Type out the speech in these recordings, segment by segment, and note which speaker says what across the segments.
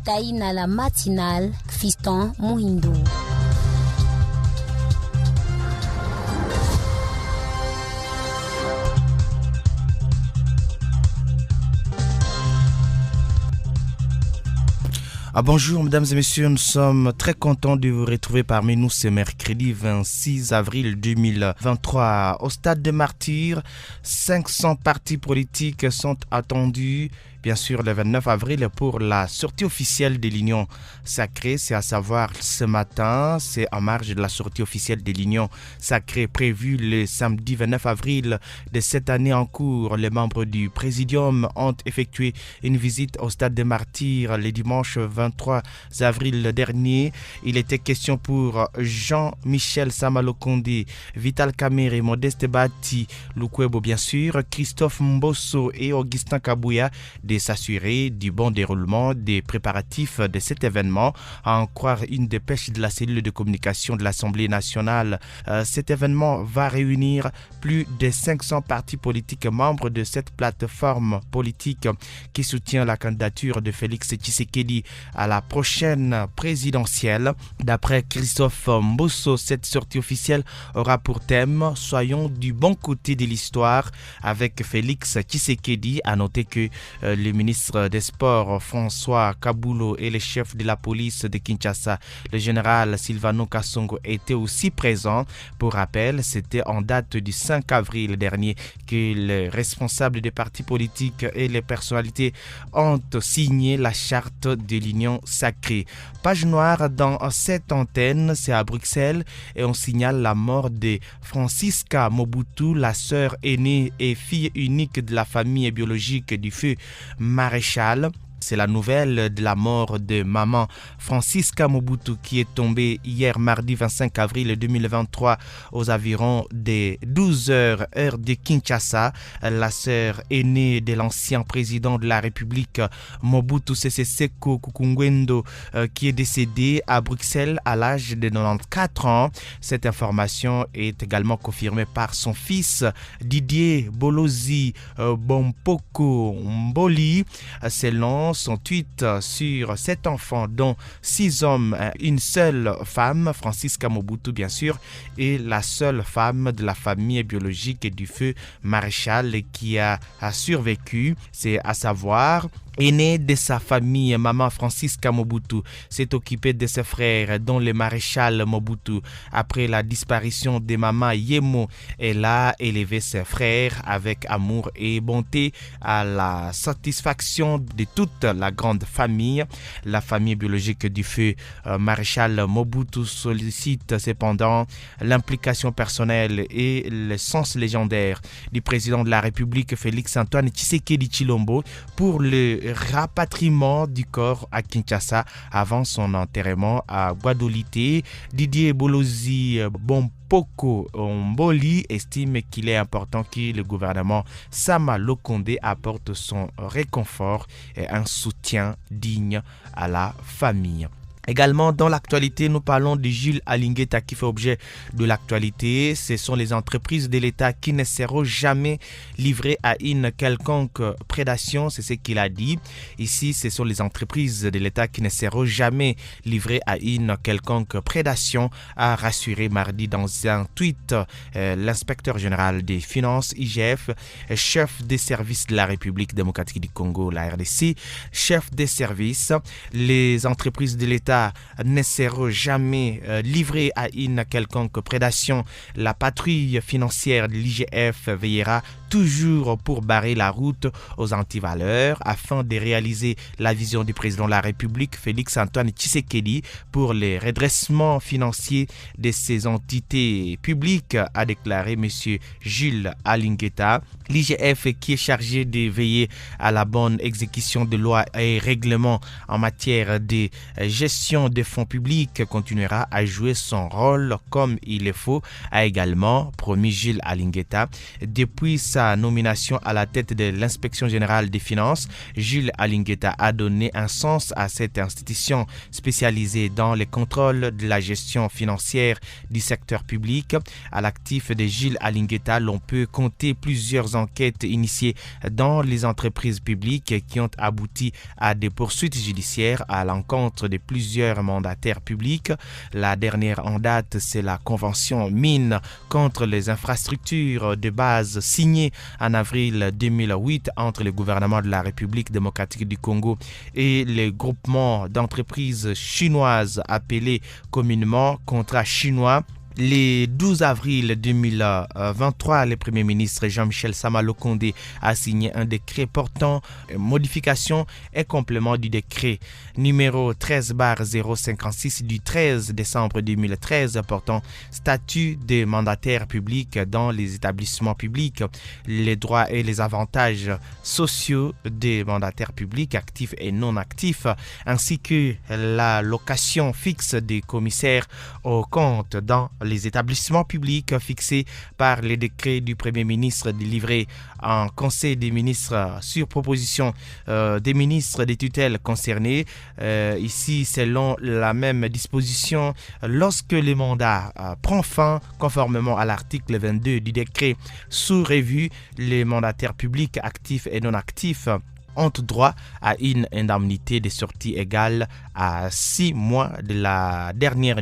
Speaker 1: tai na la matinale Fiston Muhindo.
Speaker 2: Bonjour mesdames et messieurs, nous sommes très contents de vous retrouver parmi nous ce mercredi 26 avril 2023. Au stade des martyrs, 500 partis politiques sont attendus. Bien sûr, le 29 avril pour la sortie officielle de l'Union sacrée, c'est à savoir ce matin, c'est en marge de la sortie officielle de l'Union sacrée prévue le samedi 29 avril de cette année en cours. Les membres du Présidium ont effectué une visite au stade des martyrs le dimanche 23 avril dernier. Il était question pour Jean-Michel Sama-Lokonde, Vital Kamerhe, Modeste Bati, Lukwebo bien sûr, Christophe Mbosso et Augustin Kabouya de s'assurer du bon déroulement des préparatifs de cet événement. À en croire une dépêche de la cellule de communication de l'Assemblée nationale, cet événement va réunir plus de 500 partis politiques membres de cette plateforme politique qui soutient la candidature de Félix Tshisekedi à la prochaine présidentielle. D'après Christophe Mbosso, cette sortie officielle aura pour thème « Soyons du bon côté de l'histoire » avec Félix Tshisekedi. À noter que le ministre des Sports François Kaboulo et le chef de la police de Kinshasa, le général Silvano Kasongo, étaient aussi présents. Pour rappel, c'était en date du 5 avril dernier que les responsables des partis politiques et les personnalités ont signé la charte de l'Union sacrée. Page noire dans cette antenne, c'est à Bruxelles et on signale la mort de Francisca Mobutu, la sœur aînée et fille unique de la famille biologique du feu Maréchal. C'est la nouvelle de la mort de maman Francisca Mobutu qui est tombée hier mardi 25 avril 2023 aux environs des 12h heure de Kinshasa. La sœur aînée de l'ancien président de la République Mobutu Sese Seko Kukungwendo qui est décédée à Bruxelles à l'âge de 94 ans. Cette information est également confirmée par son fils Didier Bolozi Bompoko Mboli. Selon son tweet sur 7 enfants, dont 6 hommes, une seule femme, Francisca Mobutu bien sûr, et la seule femme de la famille biologique du feu Maréchal qui a survécu, c'est à savoir aînée de sa famille, maman Francisca Mobutu s'est occupée de ses frères, dont le maréchal Mobutu. Après la disparition de maman Yemo, elle a élevé ses frères avec amour et bonté à la satisfaction de toute la grande famille. La famille biologique du feu maréchal Mobutu sollicite cependant l'implication personnelle et le sens légendaire du président de la République Félix Antoine Tshisekedi Tshilombo pour le rapatriement du corps à Kinshasa avant son enterrement à Guadolité. Didier Bolozi Bompoko Mboli estime qu'il est important que le gouvernement Sama-Lokonde apporte son réconfort et un soutien digne à la famille. Également, dans l'actualité, nous parlons de Jules Alingueta qui fait objet de l'actualité. Ce sont les entreprises de l'État qui ne seront jamais livrées à une quelconque prédation. C'est ce qu'il a dit. Ici, ce sont les entreprises de l'État qui ne seront jamais livrées à une quelconque prédation, a rassuré mardi dans un tweet l'inspecteur général des finances, IGF, chef des services de la République démocratique du Congo, la RDC, chef des services. Les entreprises de l'État ne seront jamais livrées à une quelconque prédation. La patrouille financière de l'IGF veillera toujours pour barrer la route aux antivaleurs afin de réaliser la vision du président de la République Félix Antoine Tshisekedi pour les redressements financiers de ces entités publiques, a déclaré M. Jules Alingueta. L'IGF qui est chargé de veiller à la bonne exécution des lois et règlements en matière de gestion des fonds publics continuera à jouer son rôle comme il le faut, a également promis Jules Alingueta. Depuis sa sa nomination à la tête de l'inspection générale des finances, Jules Alingueta a donné un sens à cette institution spécialisée dans les contrôles de la gestion financière du secteur public. À l'actif de Jules Alingueta, l'on peut compter plusieurs enquêtes initiées dans les entreprises publiques qui ont abouti à des poursuites judiciaires à l'encontre de plusieurs mandataires publics. La dernière en date, c'est la convention mine contre les infrastructures de base signée en avril 2008 entre le gouvernement de la République démocratique du Congo et les groupements d'entreprises chinoises appelés communément contrats chinois. Le 12 avril 2023, le Premier ministre Jean-Michel Sama Lokonde a signé un décret portant modification et complément du décret numéro 13/056 du 13 décembre 2013 portant statut des mandataires publics dans les établissements publics, les droits et les avantages sociaux des mandataires publics actifs et non actifs, ainsi que la location fixe des commissaires aux comptes dans les établissements publics fixés par les décrets du Premier ministre délivrés en Conseil des ministres sur proposition des ministres des tutelles concernés. Ici, selon la même disposition, lorsque le mandat prend fin, conformément à l'article 22 du décret sous revue, les mandataires publics actifs et non actifs ont droit à une indemnité de sortie égale à 6 mois de la dernière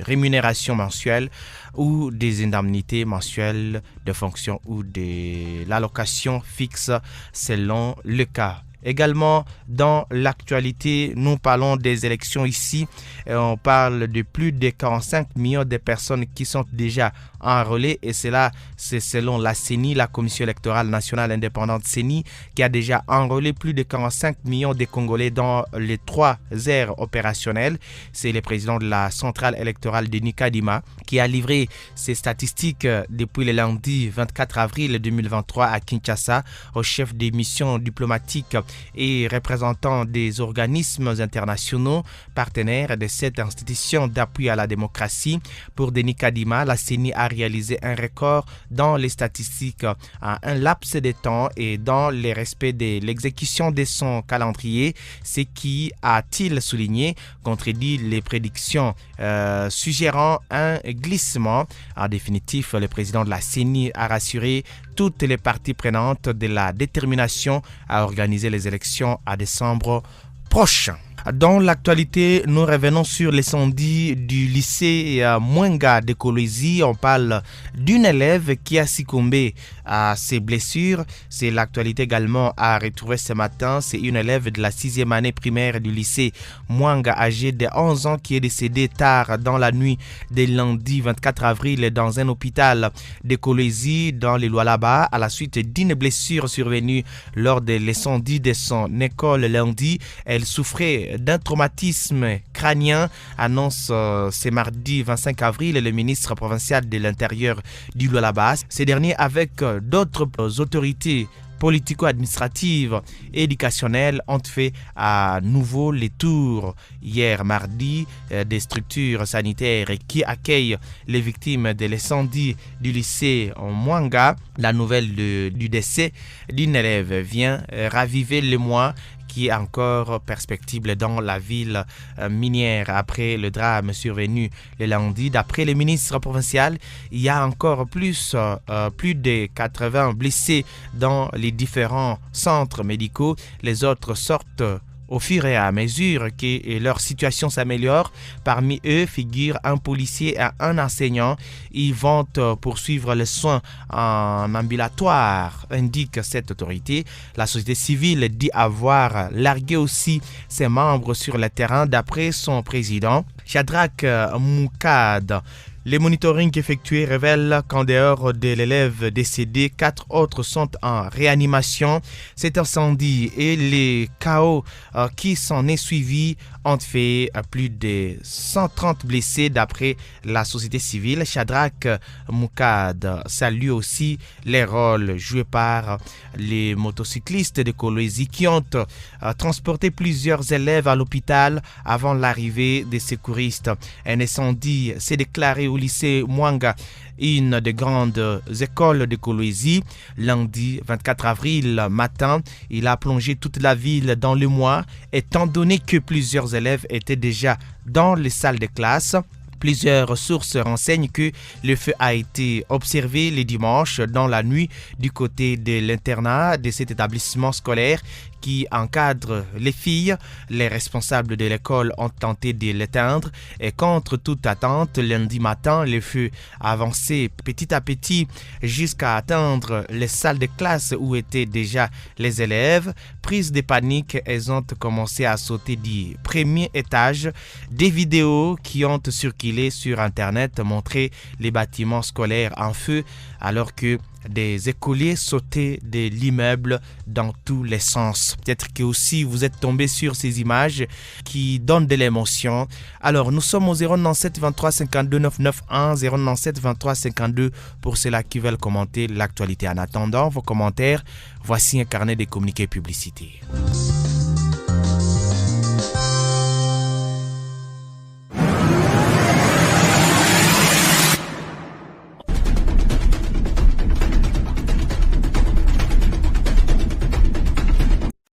Speaker 2: rémunération mensuelle ou des indemnités mensuelles de fonction ou de l'allocation fixe selon le cas. Également, dans l'actualité, nous parlons des élections ici. On parle de plus de 45 millions de personnes qui sont déjà enrôlées. Et cela, c'est selon la CENI, la Commission électorale nationale indépendante CENI, qui a déjà enrôlé plus de 45 millions de Congolais dans les 3 aires opérationnelles. C'est le président de la centrale électorale de Nikadima qui a livré ces statistiques depuis le lundi 24 avril 2023 à Kinshasa au chef des missions diplomatiques et représentants des organismes internationaux partenaires de cette institution d'appui à la démocratie. Pour Denis Kadima, la CENI a réalisé un record dans les statistiques en un laps de temps et dans le respect de l'exécution de son calendrier, ce qui, a-t-il souligné, contredit les prédictions suggérant un glissement. En définitive, le président de la CENI a rassuré toutes les parties prenantes de la détermination à organiser les élections à décembre prochain. Dans l'actualité, nous revenons sur l'incendie du lycée Mwenga de Kolwezi. On parle d'une élève qui a succombé à ses blessures. C'est l'actualité également à retrouver ce matin. C'est une élève de la 6e année primaire du lycée Mwenga, âgée de 11 ans, qui est décédée tard dans la nuit de lundi 24 avril dans un hôpital de Kolwezi dans les Lualaba à la suite d'une blessure survenue lors de l'incendie de son école lundi. Elle souffrait d'un traumatisme crânien, annonce ce mardi 25 avril le ministre provincial de l'Intérieur du Lualaba. Ces derniers, avec d'autres autorités politico-administratives et éducationnelles, ont fait à nouveau les tours hier mardi des structures sanitaires qui accueillent les victimes de l'incendie du lycée Mwenga. La nouvelle du décès d'une élève vient raviver le mois qui est encore perspectible dans la ville minière après le drame survenu le lundi. D'après le ministre provincial, il y a encore plus de 80 blessés dans les différents centres médicaux. Les autres sortent au fur et à mesure que leur situation s'améliore. Parmi eux figure un policier et un enseignant. Ils vont poursuivre les soins en ambulatoire, indique cette autorité. La société civile dit avoir largué aussi ses membres sur le terrain d'après son président, Shadrach Moukad. Les monitorings effectués révèlent qu'en dehors de l'élève décédé, 4 autres sont en réanimation. Cet incendie et les chaos qui s'en est suivi ont fait plus de 130 blessés d'après la société civile. Shadrach Moukad salue aussi les rôles joués par les motocyclistes de Kolwezi qui ont transporté plusieurs élèves à l'hôpital avant l'arrivée des secouristes. Un incendie s'est déclaré au lycée Mwenga une des grandes écoles de Kolwezi. Lundi 24 avril matin, il a plongé toute la ville dans le noir, étant donné que plusieurs élèves étaient déjà dans les salles de classe. Plusieurs sources renseignent que le feu a été observé le dimanche dans la nuit du côté de l'internat de cet établissement scolaire qui encadre les filles. Les responsables de l'école ont tenté de l'éteindre et contre toute attente, lundi matin, le feu a avancé petit à petit jusqu'à atteindre les salles de classe où étaient déjà les élèves. Prise de panique, elles ont commencé à sauter du premier étage. Des vidéos qui ont circulé sur Internet montraient les bâtiments scolaires en feu alors que des écoliers sautaient de l'immeuble dans tous les sens. Peut-être que aussi vous êtes tombé sur ces images qui donnent de l'émotion. Alors nous sommes au 097 23 52 991 097 23 52 pour ceux-là qui veulent commenter l'actualité. En attendant vos commentaires, voici un carnet de communiqués publicitaires.